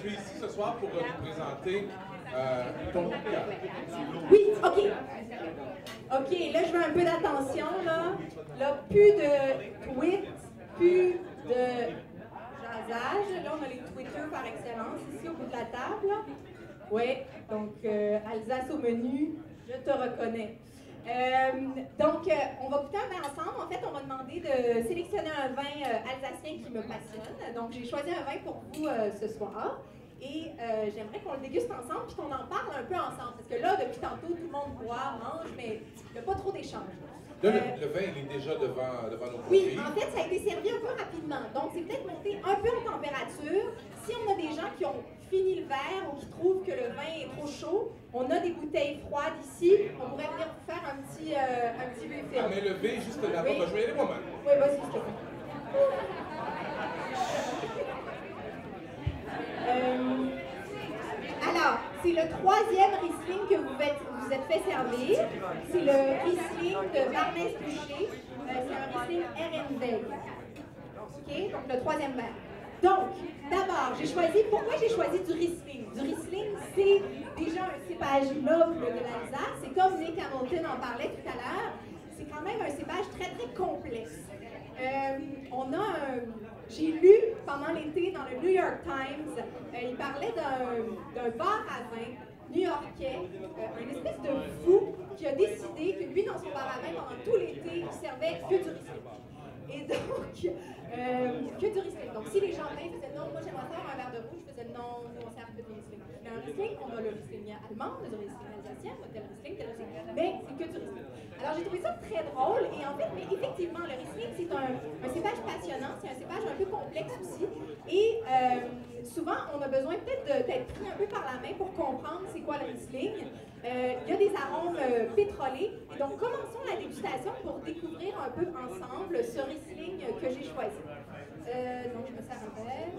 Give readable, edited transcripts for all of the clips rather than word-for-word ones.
tu es ici ce soir pour nous présenter ton coup de cœur. Oui, OK. OK, là, je veux un peu d'attention, là. Là, plus de tweets, plus de jasage. Là, on a les Twitter par excellence ici au bout de la table. Oui, donc Alsace au menu, je te reconnais. On va goûter un vin ensemble. En fait, on m'a demandé de sélectionner un vin alsacien qui me passionne. Donc, j'ai choisi un vin pour vous ce soir. Et j'aimerais qu'on le déguste ensemble puis qu'on en parle un peu ensemble. Parce que là, depuis tantôt, tout le monde boit, mange, mais il n'y a pas trop d'échanges. Là, le vin, il est déjà devant nos Oui, profils. en fait, ça a été servi un peu rapidement. Donc, c'est peut-être monté un peu en température. Si on a des gens qui ont fini le verre ou qui trouvent que le vin est trop chaud, on a des bouteilles froides ici. On pourrait venir vous faire un petit refill. Ah, mais le vin, juste là-bas, Oui. je vais y aller moi-même. Oui, vas-y, je te fais. Alors, c'est le troisième Riesling que vous êtes fait servir. C'est le Riesling de Barmès-Bucher. C'est un Riesling Ehrenweg. OK? Donc, le troisième verre. Donc, d'abord, pourquoi j'ai choisi du Riesling? Du Riesling, c'est déjà un cépage noble de l'Alsace. C'est comme Nick Hamilton en parlait tout à l'heure. C'est quand même un cépage très, très complexe. J'ai lu pendant l'été dans le New York Times, il parlait d'un bar à vin new-yorkais, une espèce de fou qui a décidé que lui, dans son bar à vin, pendant tout l'été, il servait que du Riesling. Et donc, que du Riesling. Donc, si les gens venaient, ils faisaient non, moi j'aimerais faire un verre de rouge, je faisais non, nous on sert que du Riesling. Mais un Riesling, on a le Riesling allemand, le Riesling alsacien, on a tel Riesling, mais c'est que du Riesling. Alors, j'ai trouvé ça très drôle, et en fait, mais effectivement, le Riesling, c'est un cépage passionnant, c'est un cépage un peu complexe aussi, et souvent, on a besoin peut-être d'être pris un peu par la main pour comprendre c'est quoi le Riesling. Il y a des arômes pétrolés, et donc commençons la dégustation pour découvrir un peu ensemble ce Riesling que j'ai choisi. Donc, je me sers un verre.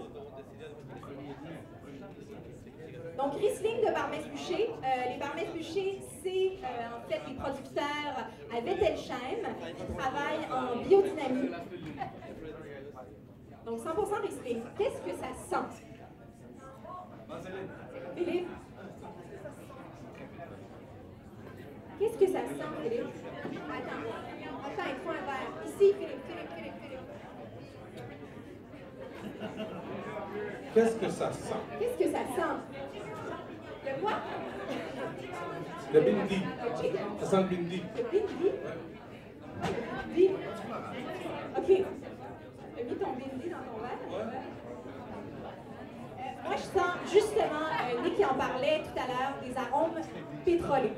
Donc, Riesling de Barmès-Bucher. Les Barmès-Bucher, c'est en fait les producteurs à Wettelsheim qui travaillent en biodynamie. Donc, 100% Riesling. Qu'est-ce que ça sent? Philippe? Qu'est-ce que ça sent, Philippe? Attends, il faut un verre. Ici, Philippe. Qu'est-ce que ça sent? Qu'est-ce que ça sent? Le quoi? Le bindi. Ça sent le bindi. Le bindi? Bindi? OK. Tu as mis ton bindi dans ton verre? Moi, je sens justement, Nick en parlait tout à l'heure, des arômes pétrolés.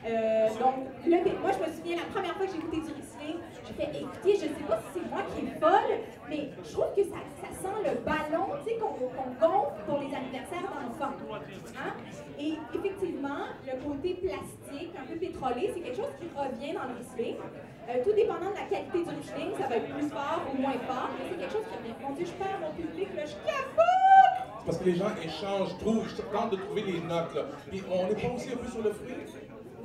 Moi, je me souviens, la première fois que j'ai goûté du Riesling, j'ai fait, écoutez, je ne sais pas si c'est moi qui est folle, mais je trouve que ça sent le ballon, tu sais, qu'on gonfle pour les anniversaires d'enfants. Hein? Et effectivement, le côté plastique, un peu pétrolé, c'est quelque chose qui revient dans le Riesling. Tout dépendant de la qualité du Riesling, ça va être plus fort ou moins fort, mais c'est quelque chose qui revient. Mon Dieu, je perds mon public, là, je capote! Parce que les gens échangent, je tente de trouver les notes, là. Puis on n'est pas aussi un peu sur le fruit?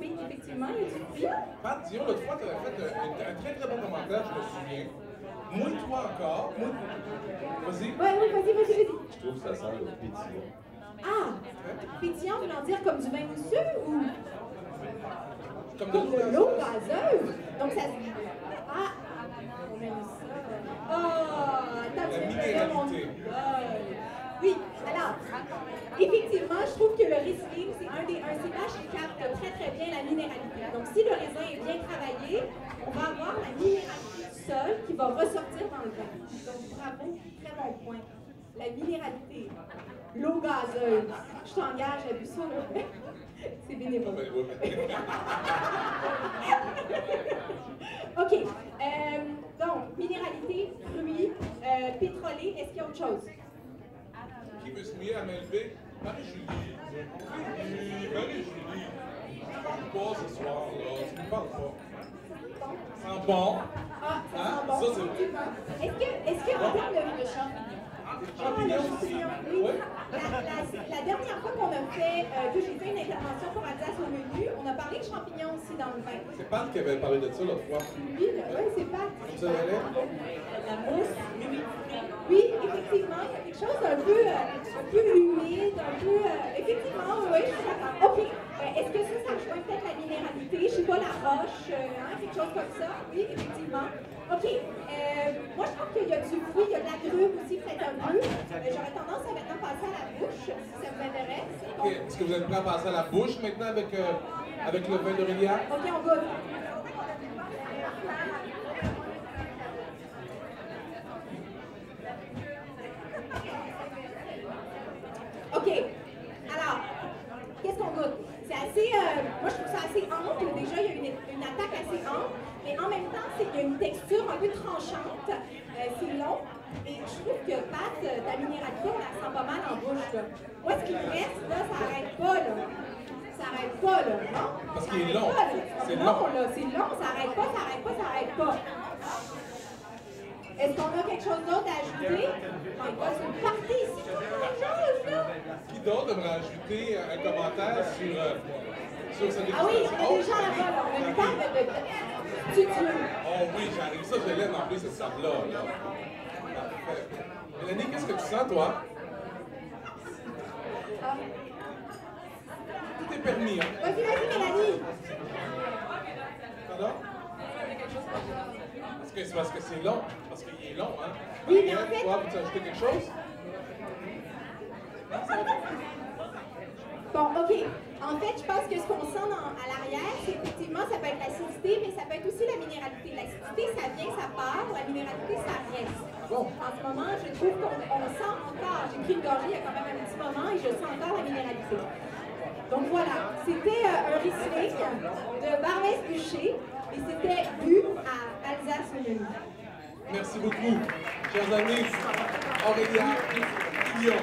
Oui, effectivement, il y a du fruit. Pat Dion, l'autre fois, tu avais fait un très très bon commentaire, je me souviens. Mouille-toi encore. Vas-y. Oui, vas-y. Je trouve que ça sent le pétillant. Ah! Pétillant voulant dire comme du vin mousseux ou Comme de l'eau gazeuse? Donc ça... Ah! On aime ça. Oh! Attends, tu veux faire mon... Oui, alors, effectivement, je trouve que le Riesling, c'est un cépage qui capte très très bien la minéralité. Donc, si le raisin est bien travaillé, on va avoir la minéralité du sol qui va ressortir dans le vin. Donc, bravo, très bon point. La minéralité, l'eau gazeuse. Je t'engage à bu ça, là. C'est bénévole. OK. Donc, minéralité, fruits, pétrolé, est-ce qu'il y a autre chose? Qui veut se mouiller à main levée? Marie-Julie. Marie-Julie. Tu parles pas ce soir, là. Tu ne parles pas. Ça sent bon. Ah, ça Hein? sent bon. Ça, c'est... Est-ce qu'en termes de champignons? Champignons, oui. oui. La dernière fois qu'on a fait, que j'ai fait une intervention pour Alsace au menu, on a parlé de champignons aussi dans le vin. C'est Pat qui avait parlé de ça l'autre fois. Oui, c'est Pat. Comme ça allait? La mousse. Oui, effectivement, il y a quelque chose d'un peu humide. OK. Est-ce que ça rejoint peut-être la minéralité? Je sais pas, la roche, quelque chose comme ça? Oui, effectivement. OK. Moi, je trouve qu'il y a du fruit, il y a de la grume aussi, peut-être un peu. J'aurais tendance à maintenant passer à la bouche, si ça vous intéresse. OK. Est-ce que vous êtes prêts à passer à la bouche maintenant avec le vin d'Aurélia? OK, on goûte. OK. Alors, qu'est-ce qu'on goûte? C'est assez. Moi, je trouve ça assez ample. Déjà, il y a une attaque assez ample. Mais en même temps, il y a une texture un peu tranchante. C'est long. Et je trouve que Pat, ta minéralité, on la sent pas mal en bouche. Là. Moi, ce qui me reste, là, ça arrête pas. Là. Ça arrête pas, là. Non? Parce qu'il est long. C'est long, là. C'est long. Ça arrête pas, ça arrête pas, ça arrête pas. Est-ce qu'on a quelque chose d'autre à ajouter? My God, c'est une partie ici, quelque chose, là! Qui d'autre devrait ajouter un commentaire sur cette Ah oui, dégustation? on a des gens là-bas, là. On a une table de studieux. Oh oui, j'arrive. Ça, je l'aime en plus, cette table-là. Là. Parfait. Mélanie, qu'est-ce que tu sens, toi? Tout est permis, hein? Vas-y, Mélanie! Pardon? Est-ce que c'est parce que c'est long? Parce qu'il est long, hein? Oui, mais en fait... Toi, veux-tu ajouter quelque chose? Bon, OK. En fait, je pense que ce qu'on sent à l'arrière, c'est effectivement, ça peut être l'acidité, mais ça peut être aussi la minéralité. L'acidité, ça vient, ça part. La minéralité, ça reste. Bon. En ce moment, je trouve qu'on sent encore. J'ai pris une gorgée il y a quand même un petit moment et je sens encore la minéralité. Donc voilà, c'était un Riesling de Barbès-Boucher et c'était bu à Alsace-Lyon. Merci beaucoup, chers amis. Aurélia Guillon.